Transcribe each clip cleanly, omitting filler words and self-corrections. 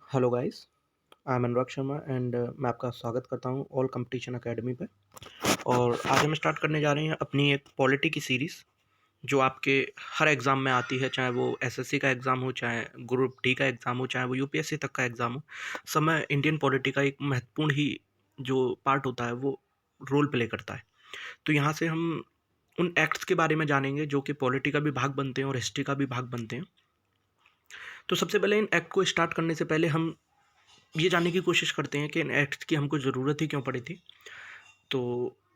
Hello guys, I am Anurag Sharma and मैं आपका स्वागत करता हूँ ऑल कंपटीशन एकेडमी पे। और आज हम स्टार्ट करने जा रहे हैं अपनी एक पॉलिटी की सीरीज़ जो आपके हर एग्ज़ाम में आती है, चाहे वो एसएससी का एग्ज़ाम हो, चाहे ग्रुप डी का एग्ज़ाम हो, चाहे वो यूपीएससी तक का एग्ज़ाम हो। सब में इंडियन पॉलिटी का एक महत्वपूर्ण ही जो पार्ट होता है वो रोल प्ले करता है। तो यहाँ से हम उन एक्ट्स के बारे में जानेंगे जो कि पॉलिटी का भी भाग बनते हैं और हिस्ट्री का भी भाग बनते हैं। तो सबसे पहले इन एक्ट को स्टार्ट करने से पहले हम ये जानने की कोशिश करते हैं कि इन एक्ट्स की हमको ज़रूरत ही क्यों पड़ी थी। तो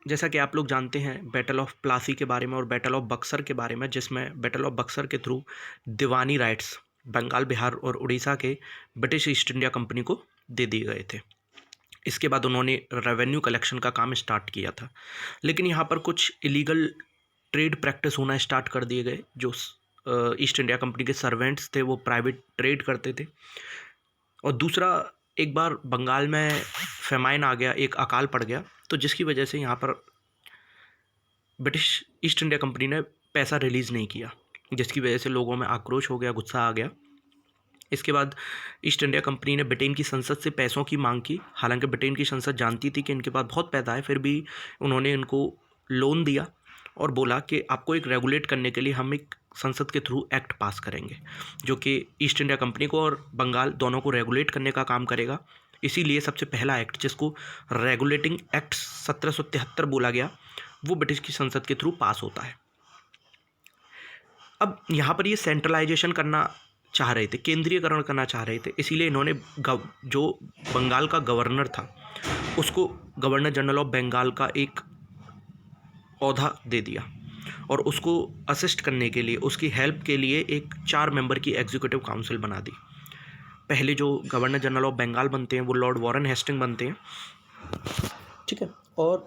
जैसा कि आप लोग जानते हैं बैटल ऑफ प्लासी के बारे में और बैटल ऑफ बक्सर के बारे में, जिसमें बैटल ऑफ बक्सर के थ्रू दीवानी राइट्स बंगाल, बिहार और उड़ीसा के ब्रिटिश ईस्ट इंडिया कंपनी को दे दिए गए थे। इसके बाद उन्होंने रेवेन्यू कलेक्शन का काम स्टार्ट किया था, लेकिन यहाँ पर कुछ इलीगल ट्रेड प्रैक्टिस होना स्टार्ट कर दिए गए। जो ईस्ट इंडिया कंपनी के सर्वेंट्स थे वो प्राइवेट ट्रेड करते थे। और दूसरा, एक बार बंगाल में फेमाइन आ गया, एक अकाल पड़ गया, तो जिसकी वजह से यहाँ पर ब्रिटिश ईस्ट इंडिया कंपनी ने पैसा रिलीज़ नहीं किया, जिसकी वजह से लोगों में आक्रोश हो गया, गुस्सा आ गया। इसके बाद ईस्ट इंडिया कंपनी ने ब्रिटेन की संसद से पैसों की मांग की। हालांकि ब्रिटेन की संसद जानती थी कि इनके पास बहुत पैसा है, फिर भी उन्होंने इनको लोन दिया और बोला कि आपको एक रेगुलेट करने के लिए हम एक संसद के थ्रू एक्ट पास करेंगे जो कि ईस्ट इंडिया कंपनी को और बंगाल दोनों को रेगुलेट करने का काम करेगा। इसीलिए सबसे पहला एक्ट, जिसको रेगुलेटिंग एक्ट 1773 बोला गया, वो ब्रिटिश की संसद के थ्रू पास होता है। अब यहाँ पर ये सेंट्रलाइजेशन करना चाह रहे थे, केंद्रीयकरण करना चाह रहे थे, इसीलिए इन्होंने जो बंगाल का गवर्नर था उसको गवर्नर जनरल ऑफ बंगाल का एक औहदा दे दिया और उसको असिस्ट करने के लिए, उसकी हेल्प के लिए एक 4 मेंबर की एग्जीक्यूटिव काउंसिल बना दी। पहले जो गवर्नर जनरल ऑफ बंगाल बनते हैं वो लॉर्ड वॉरेन हेस्टिंग बनते हैं, ठीक है। और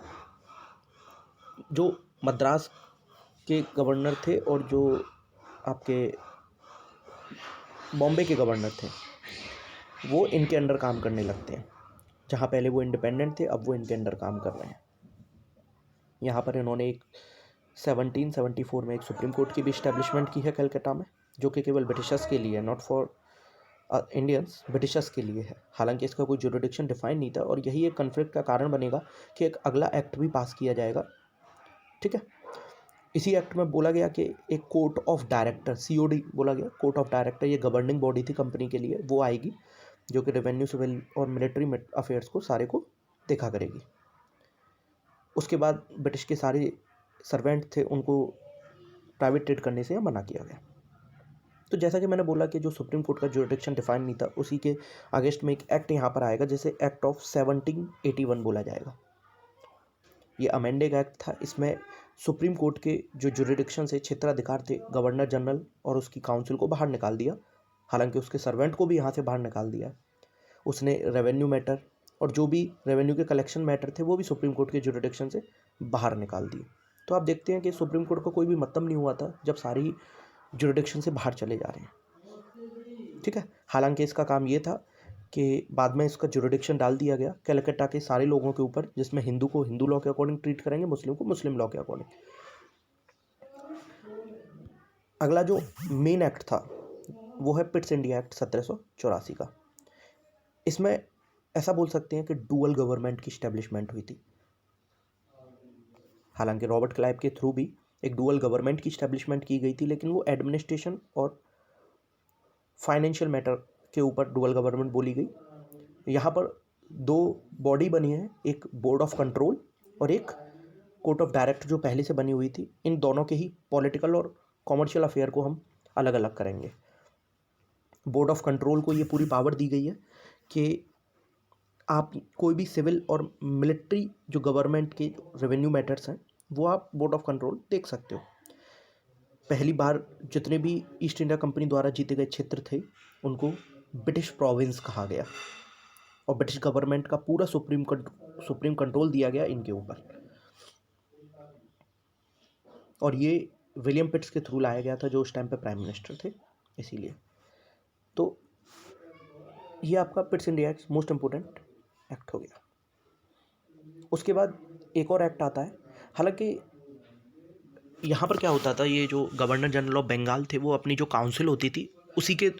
जो मद्रास के गवर्नर थे और जो आपके बॉम्बे के गवर्नर थे वो इनके अंडर काम करने लगते हैं। जहाँ पहले वो इंडिपेंडेंट थे, अब वो इनके अंडर काम कर रहे हैं। यहाँ पर इन्होंने एक 1774 में एक सुप्रीम कोर्ट की भी इस्टेब्लिशमेंट की है कलकत्ता में, जो कि केवल ब्रिटिशर्स के लिए, नॉट फॉर इंडियंस, ब्रिटिशर्स के लिए है। हालांकि इसका कोई जुरिडिक्शन डिफाइन नहीं था और यही एक कन्फ्लिक्ट का कारण बनेगा कि एक अगला एक्ट भी पास किया जाएगा, ठीक है। इसी एक्ट में बोला गया कि एक कोर्ट ऑफ डायरेक्टर, सीओडी बोला गया, कोर्ट ऑफ डायरेक्टर, ये गवर्निंग बॉडी थी कंपनी के लिए, वो आएगी जो कि रेवेन्यू, सिविल और मिलिट्री अफेयर्स को सारे को देखा करेगी। उसके बाद ब्रिटिश के सारे सर्वेंट थे उनको प्राइवेट ट्रेड करने से मना किया गया। तो जैसा कि मैंने बोला कि जो सुप्रीम कोर्ट का जुरिडिक्शन डिफाइन नहीं था, उसी के अगेंस्ट में एक एक्ट यहाँ पर आएगा जिसे एक्ट ऑफ 1781 बोला जाएगा। ये अमेंडेड एक्ट था। इसमें सुप्रीम कोर्ट के जो जुरिडिक्शन से क्षेत्राधिकार थे, गवर्नर जनरल और उसकी काउंसिल को बाहर निकाल दिया। हालांकि उसके सर्वेंट को भी यहाँ से बाहर निकाल दिया। उसने रेवेन्यू मैटर और जो भी रेवेन्यू के कलेक्शन मैटर थे वो भी सुप्रीम कोर्ट के जुरिडिक्शन से बाहर निकाल दिए। तो आप देखते हैं कि सुप्रीम कोर्ट का कोई भी मतलब नहीं हुआ था जब सारे ही जुरिडिक्शन से बाहर चले जा रहे हैं, ठीक है। हालांकि इसका काम ये था कि बाद में इसका जुरिडिक्शन डाल दिया गया कलकत्ता के सारे लोगों के ऊपर, जिसमें हिंदू को हिंदू लॉ के अकॉर्डिंग ट्रीट करेंगे, मुस्लिम को मुस्लिम लॉ के अकॉर्डिंग। अगला जो मेन एक्ट था वो है पिट्स इंडिया एक्ट 1784 का। इसमें ऐसा बोल सकते हैं कि डुअल गवर्नमेंट की स्टैब्लिशमेंट हुई थी। हालांकि रॉबर्ट क्लाइव के थ्रू भी एक डुअल गवर्नमेंट की स्टैब्लिशमेंट की गई थी, लेकिन वो एडमिनिस्ट्रेशन और फाइनेंशियल मैटर के ऊपर डुअल गवर्नमेंट बोली गई। यहाँ पर 2 बॉडी बनी है, एक बोर्ड ऑफ कंट्रोल और एक कोर्ट ऑफ डायरेक्टर जो पहले से बनी हुई थी। इन दोनों के ही पॉलिटिकल और कॉमर्शियल अफेयर को हम अलग अलग करेंगे। बोर्ड ऑफ कंट्रोल को ये पूरी पावर दी गई है कि आप कोई भी सिविल और मिलिट्री जो गवर्नमेंट के रेवेन्यू मैटर्स हैं वो आप बोर्ड ऑफ कंट्रोल देख सकते हो। पहली बार जितने भी ईस्ट इंडिया कंपनी द्वारा जीते गए क्षेत्र थे उनको ब्रिटिश प्रोविंस कहा गया और ब्रिटिश गवर्नमेंट का पूरा सुप्रीम कंट्रोल दिया गया इनके ऊपर। और ये विलियम पिट्स के थ्रू लाया गया था जो उस टाइम पे प्राइम मिनिस्टर थे, इसीलिए। तो ये आपका Pitt's India act most important act हो गया। उसके बाद एक और एक्ट आता है। हालांकि यहाँ पर क्या होता था, ये जो गवर्नर जनरल ऑफ बंगाल थे वो अपनी जो काउंसिल होती थी उसी के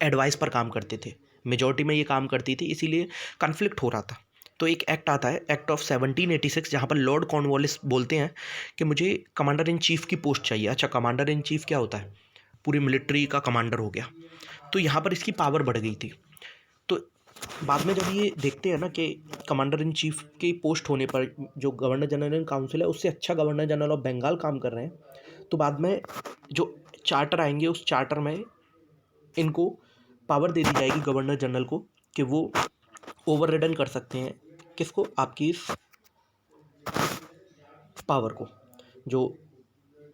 एडवाइस पर काम करते थे। मेजॉरिटी में ये काम करती थी, इसीलिए कन्फ्लिक्ट हो रहा था। तो एक एक्ट आता है, एक्ट ऑफ 1786, जहाँ पर लॉर्ड कॉर्नवालिस बोलते हैं कि मुझे कमांडर इन चीफ की पोस्ट चाहिए। अच्छा, कमांडर इन चीफ क्या होता है? पूरी मिलिट्री का कमांडर हो गया। तो यहाँ पर इसकी पावर बढ़ गई थी। तो बाद में जब ये देखते हैं ना कि कमांडर इन चीफ की पोस्ट होने पर जो गवर्नर जनरल काउंसिल है उससे अच्छा गवर्नर जनरल ऑफ बंगाल काम कर रहे हैं, तो बाद में जो चार्टर आएंगे उस चार्टर में इनको पावर दे दी जाएगी गवर्नर जनरल को कि वो ओवर रिडन कर सकते हैं किसको? आपकी इस पावर को, जो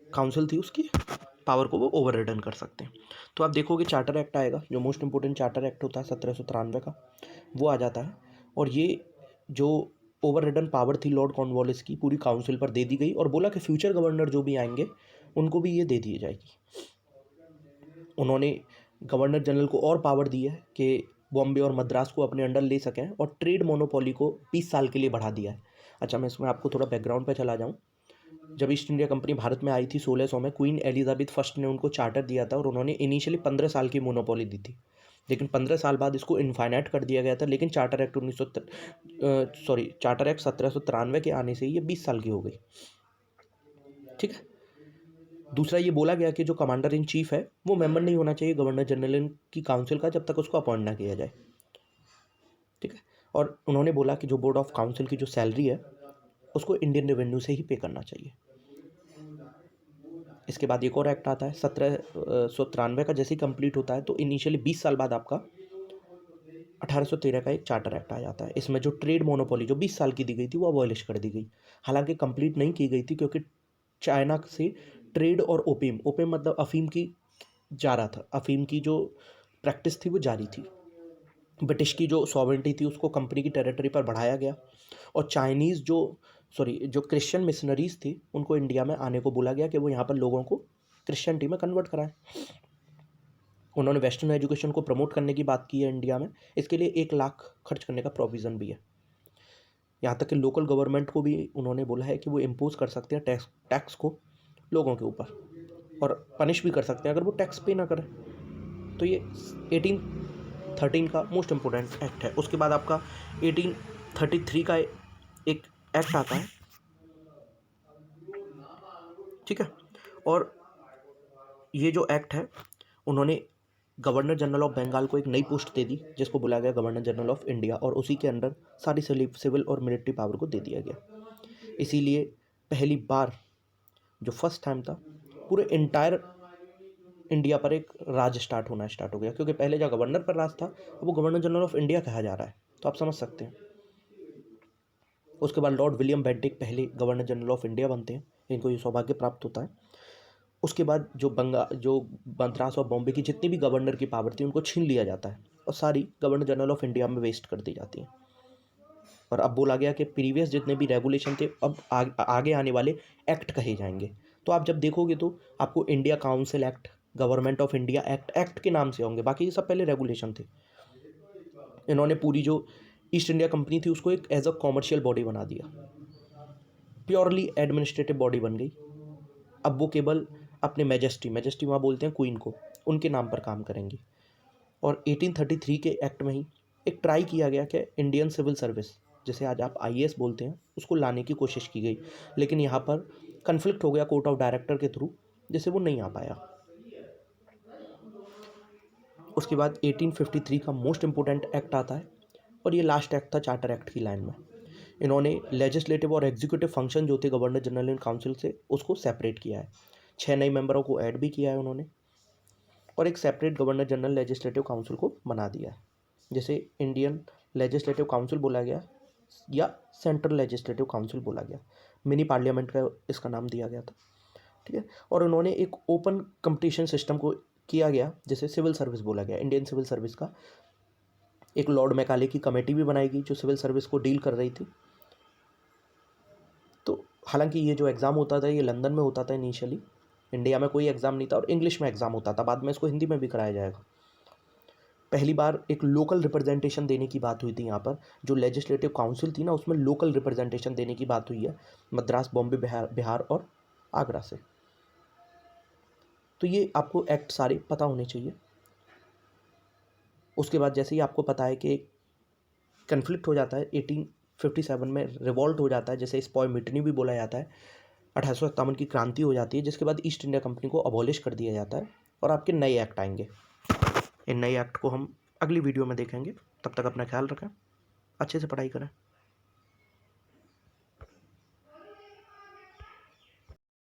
काउंसिल थी उसकी पावर को वो ओवर रिडन कर सकते हैं। तो आप देखोगे चार्टर एक्ट आएगा, जो मोस्ट इंपॉर्टेंट चार्टर एक्ट होता है 1793 का, वो आ जाता है। और ये जो ओवर रिडन पावर थी लॉर्ड कॉर्नवालिस की पूरी काउंसिल पर दे दी गई, और बोला कि फ्यूचर गवर्नर जो भी आएंगे उनको भी ये दे दी जाएगी। उन्होंने गवर्नर जनरल को और पावर दी है कि बॉम्बे और मद्रास को अपने अंडर ले सकें, और ट्रेड मोनोपोली को 20 साल के लिए बढ़ा दिया है। अच्छा, मैं इसमें आपको थोड़ा बैकग्राउंड पर चला जाऊँ। जब ईस्ट इंडिया कंपनी भारत में आई थी 1600 में, क्वीन एलिजाबेथ फर्स्ट ने उनको चार्टर दिया था, और उन्होंने इनिशियली 15 साल की मोनोपोली दी थी, लेकिन 15 साल बाद इसको इनफाइनाइट कर दिया गया था। लेकिन चार्टर एक्ट चार्टर एक्ट 1793 के आने से ये 20 साल की हो गई। ठीक है। दूसरा ये बोला गया कि जो कमांडर इन चीफ है वो मेंबर नहीं होना चाहिए गवर्नर जनरल की काउंसिल का जब तक उसको अपॉइंट ना किया जाए। ठीक है। और उन्होंने बोला कि जो बोर्ड ऑफ काउंसिल की जो सैलरी है उसको इंडियन रेवेन्यू से ही पे करना चाहिए। इसके बाद एक और एक्ट आता है 1793 का, जैसे ही कंप्लीट होता है तो इनिशियली 20 साल बाद आपका 1813 का एक चार्टर एक्ट आ जाता है। इसमें जो ट्रेड मोनोपोली जो 20 साल की दी गई थी वो अबॉलिश कर दी गई। हालांकि कंप्लीट नहीं की गई थी क्योंकि चाइना से ट्रेड और ओपियम ओपियम मतलब अफीम की जा रहा था, अफीम की जो प्रैक्टिस थी वो जारी थी। ब्रिटिश की जो सॉवरेंटी थी उसको कंपनी की टेरिटरी पर बढ़ाया गया, और चाइनीज़ जो क्रिश्चियन मिशनरीज थी उनको इंडिया में आने को बोला गया कि वो यहाँ पर लोगों को क्रिश्चियनिटी में कन्वर्ट कराएं। उन्होंने वेस्टर्न एजुकेशन को प्रमोट करने की बात की है इंडिया में, इसके लिए 1 लाख खर्च करने का प्रोविज़न भी है। यहाँ तक कि लोकल गवर्नमेंट को भी उन्होंने बोला है कि वो इम्पोज कर सकते हैं टैक्स को लोगों के ऊपर, और पनिश भी कर सकते हैं अगर वो टैक्स पे ना करें। तो ये 1813 का मोस्ट इम्पोर्टेंट एक्ट है। उसके बाद आपका 1833 का एक एक्ट आता है। ठीक है। और ये जो एक्ट है उन्होंने गवर्नर जनरल ऑफ बंगाल को एक नई पोस्ट दे दी जिसको बुलाया गया गवर्नर जनरल ऑफ इंडिया, और उसी के अंडर सारी सिविल और मिलिट्री पावर को दे दिया गया। इसीलिए पहली बार जो फर्स्ट टाइम था पूरे इंटायर इंडिया पर एक राज स्टार्ट हो गया, क्योंकि पहले जो गवर्नर पर राज था अब वो गवर्नर जनरल ऑफ इंडिया कहा जा रहा है। तो आप समझ सकते हैं। उसके बाद लॉर्ड विलियम बेंटिक पहले गवर्नर जनरल ऑफ इंडिया बनते हैं, इनको ये सौभाग्य प्राप्त होता है। उसके बाद जो मद्रास और बॉम्बे की जितनी भी गवर्नर की पावर थी उनको छीन लिया जाता है, और सारी गवर्नर जनरल ऑफ इंडिया में वेस्ट कर दी जाती है। और अब बोला गया कि प्रीवियस जितने भी रेगुलेशन थे अब आगे आने वाले एक्ट कहे जाएंगे। तो आप जब देखोगे तो आपको India council act, government of India act के नाम से होंगे, बाकी ये सब पहले रेगुलेशन थे। इन्होंने पूरी जो ईस्ट इंडिया कंपनी थी उसको एक एज अ कॉमर्शियल बॉडी बना दिया, प्योरली एडमिनिस्ट्रेटिव बॉडी बन गई। अब वो केवल अपने मैजेस्टी वहाँ बोलते हैं क्वीन को, उनके नाम पर काम करेंगे। और 1833 के एक्ट में ही एक ट्राई किया गया कि इंडियन सिविल सर्विस, जैसे आज आप आईएएस बोलते हैं, उसको लाने की कोशिश की गई, लेकिन यहाँ पर कन्फ्लिक्ट हो गया कोर्ट ऑफ डायरेक्टर के थ्रू, जिससे वो नहीं आ पाया। उसके बाद 1853 का मोस्ट इंपॉर्टेंट एक्ट आता है, और ये लास्ट एक्ट था चार्टर एक्ट की लाइन में। इन्होंने लेजिस्लेटिव और एग्जीक्यूटिव फंक्शन जो थे गवर्नर जनरल इन काउंसिल से उसको सेपरेट किया है। 6 नए मेंबरों को ऐड भी किया है उन्होंने, और एक separate governor general legislative council को बना दिया है, जैसे इंडियन लेजिस्लेटिव काउंसिल बोला गया या सेंट्रल लेजिस्लेटिव काउंसिल बोला गया। मिनी पार्लियामेंट का इसका नाम दिया गया था। ठीक है। और उन्होंने एक ओपन कंपटीशन सिस्टम को किया गया, जैसे सिविल सर्विस बोला गया, इंडियन सिविल सर्विस का एक लॉर्ड मैकाले की कमेटी भी बनाई गई जो सिविल सर्विस को डील कर रही थी। तो हालांकि ये जो एग्ज़ाम होता था ये लंदन में होता था इनिशियली, इंडिया में कोई एग्ज़ाम नहीं था, और इंग्लिश में एग्ज़ाम होता था, बाद में इसको हिंदी में भी कराया जाएगा। पहली बार एक लोकल रिप्रेजेंटेशन देने की बात हुई थी यहाँ पर, जो लेजिस्लेटिव काउंसिल थी ना उसमें लोकल रिप्रेजेंटेशन देने की बात हुई है, मद्रास, बॉम्बे, बिहार और आगरा से। तो ये आपको एक्ट सारे पता होने चाहिए। उसके बाद जैसे ही आपको पता है कि कन्फ्लिक्ट हो जाता है, 1857 में रिवॉल्ट हो जाता है, जैसे स्पॉय मिटनी भी बोला जाता है। 1857 की क्रांति हो जाती है, जिसके बाद ईस्ट इंडिया कंपनी को अबॉलिश कर दिया जाता है और आपके नए एक्ट आएंगे। इन नए एक्ट को हम अगली वीडियो में देखेंगे। तब तक अपना ख्याल रखें, अच्छे से पढ़ाई करें।